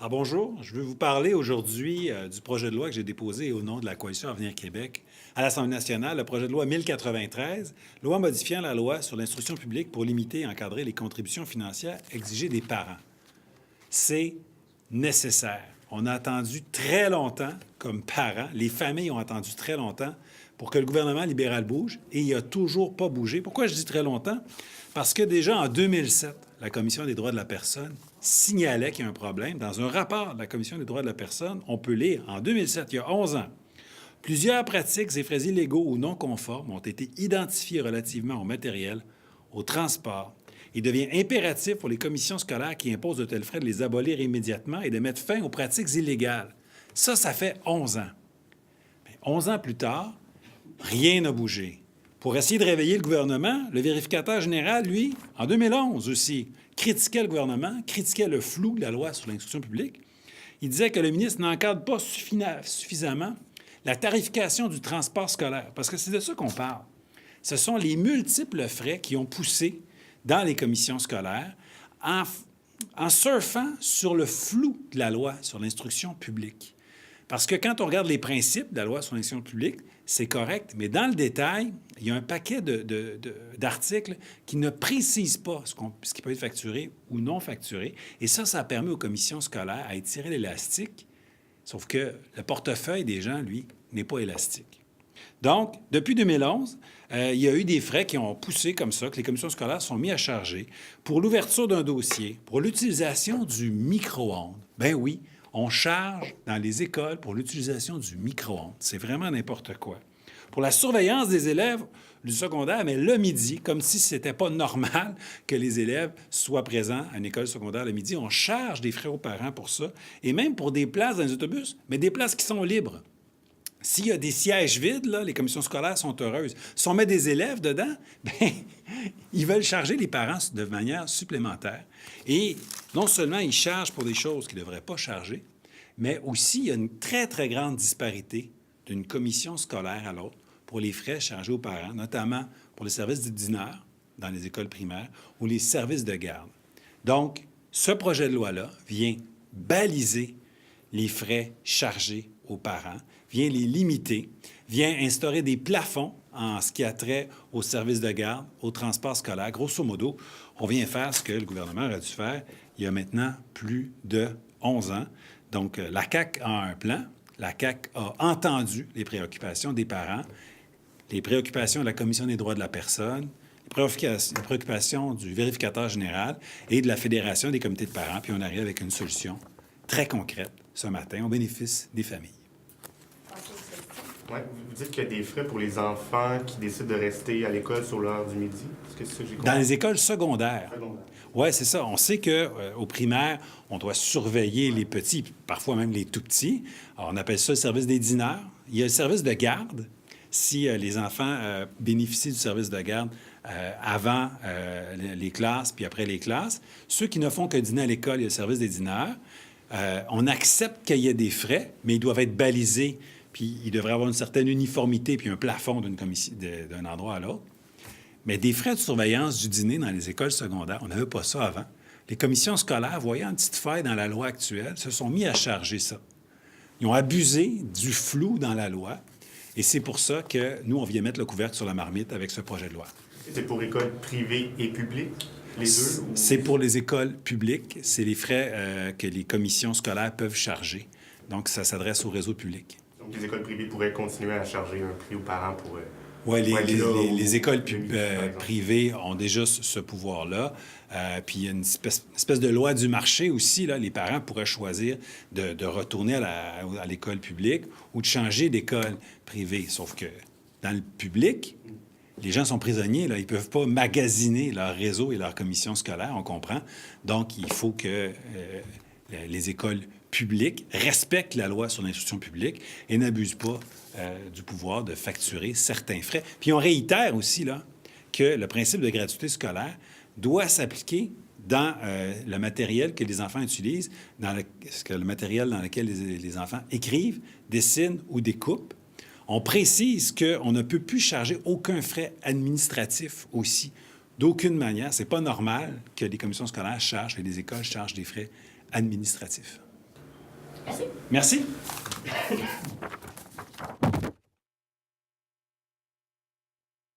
Bonjour, je veux vous parler aujourd'hui du projet de loi que j'ai déposé au nom de la Coalition Avenir Québec à l'Assemblée nationale, le projet de loi 1093, loi modifiant la loi sur l'instruction publique pour limiter et encadrer les contributions financières exigées des parents. C'est nécessaire. On a attendu très longtemps comme parents, les familles ont attendu très longtemps pour que le gouvernement libéral bouge et il n'a toujours pas bougé. Pourquoi je dis très longtemps? Parce que déjà en 2007, la Commission des droits de la personne signalait qu'il y a un problème. Dans un rapport de la Commission des droits de la personne, on peut lire en 2007, il y a 11 ans, plusieurs pratiques et frais illégaux ou non conformes ont été identifiés relativement au matériel, au transport. Il devient impératif pour les commissions scolaires qui imposent de tels frais de les abolir immédiatement et de mettre fin aux pratiques illégales. Ça fait 11 ans. Mais 11 ans plus tard, rien n'a bougé. Pour essayer de réveiller le gouvernement, le vérificateur général, lui, en 2011 aussi, critiquait le gouvernement, critiquait le flou de la loi sur l'instruction publique. Il disait que le ministre n'encadre pas suffisamment la tarification du transport scolaire, parce que c'est de ça qu'on parle. Ce sont les multiples frais qui ont poussé dans les commissions scolaires en surfant sur le flou de la loi sur l'instruction publique. Parce que quand on regarde les principes de la loi sur l'instruction publique, c'est correct, mais dans le détail, il y a un paquet d'articles qui ne précisent pas ce qui peut être facturé ou non facturé. Et ça permet aux commissions scolaires à étirer l'élastique, sauf que le portefeuille des gens, lui, n'est pas élastique. Donc, depuis 2011, il y a eu des frais qui ont poussé comme ça, que les commissions scolaires sont mis à charger pour l'ouverture d'un dossier, pour l'utilisation du micro-ondes. Ben oui, on charge dans les écoles pour l'utilisation du micro-ondes. C'est vraiment n'importe quoi. Pour la surveillance des élèves du secondaire, mais le midi, comme si ce n'était pas normal que les élèves soient présents à une école secondaire le midi, on charge des frais aux parents pour ça, et même pour des places dans les autobus, mais des places qui sont libres. S'il y a des sièges vides, là, les commissions scolaires sont heureuses. Si on met des élèves dedans, bien, ils veulent charger les parents de manière supplémentaire. Et non seulement ils chargent pour des choses qu'ils ne devraient pas charger, mais aussi il y a une très, très grande disparité d'une commission scolaire à l'autre pour les frais chargés aux parents, notamment pour les services de dîneurs dans les écoles primaires ou les services de garde. Donc, ce projet de loi-là vient baliser les frais chargés aux parents, vient les limiter, vient instaurer des plafonds en ce qui a trait aux services de garde, au transport scolaire. Grosso modo, on vient faire ce que le gouvernement aurait dû faire il y a maintenant plus de 11 ans. Donc, la CAQ a un plan. La CAQ a entendu les préoccupations des parents, les préoccupations de la Commission des droits de la personne, les préoccupations du vérificateur général et de la Fédération des comités de parents, puis on arrive avec une solution très concrète ce matin au bénéfice des familles. Oui, vous dites qu'il y a des frais pour les enfants qui décident de rester à l'école sur l'heure du midi. Est-ce que c'est ça que j'ai compris? Dans les écoles secondaires. Oui, c'est ça. On sait qu'au primaire, on doit surveiller les petits, parfois même les tout-petits. Alors, on appelle ça le service des dîneurs. Il y a le service de garde. Si les enfants bénéficient du service de garde avant les classes puis après les classes, ceux qui ne font que dîner à l'école, il y a le service des dîneurs. On accepte qu'il y ait des frais, mais ils doivent être balisés, puis il devrait avoir une certaine uniformité puis un plafond d'un endroit à l'autre. Mais des frais de surveillance du dîner dans les écoles secondaires, on n'avait pas ça avant. Les commissions scolaires, voyant une petite faille dans la loi actuelle, se sont mis à charger ça. Ils ont abusé du flou dans la loi, et c'est pour ça que nous, on vient mettre le couvercle sur la marmite avec ce projet de loi. C'est pour écoles privées et publiques, les deux? C'est pour les écoles publiques. C'est les frais que les commissions scolaires peuvent charger. Donc, ça s'adresse au réseau public. Donc, les écoles privées pourraient continuer à charger un prix aux parents pour... Oui, les écoles privées ont déjà ce pouvoir-là. Puis il y a une espèce de loi du marché aussi. Là. Les parents pourraient choisir de retourner à l'école publique ou de changer d'école privée. Sauf que dans le public, les gens sont prisonniers. Là. Ils ne peuvent pas magasiner leur réseau et leur commission scolaire, on comprend. Donc, il faut que les écoles publiques respectent la loi sur l'instruction publique et n'abusent pas du pouvoir de facturer certains frais. Puis on réitère aussi là, que le principe de gratuité scolaire doit s'appliquer dans le matériel que les enfants utilisent, le matériel dans lequel les enfants écrivent, dessinent ou découpent. On précise qu'on ne peut plus charger aucun frais administratif aussi. D'aucune manière. C'est pas normal que les commissions scolaires chargent et les écoles chargent des frais administratifs. Merci. Merci.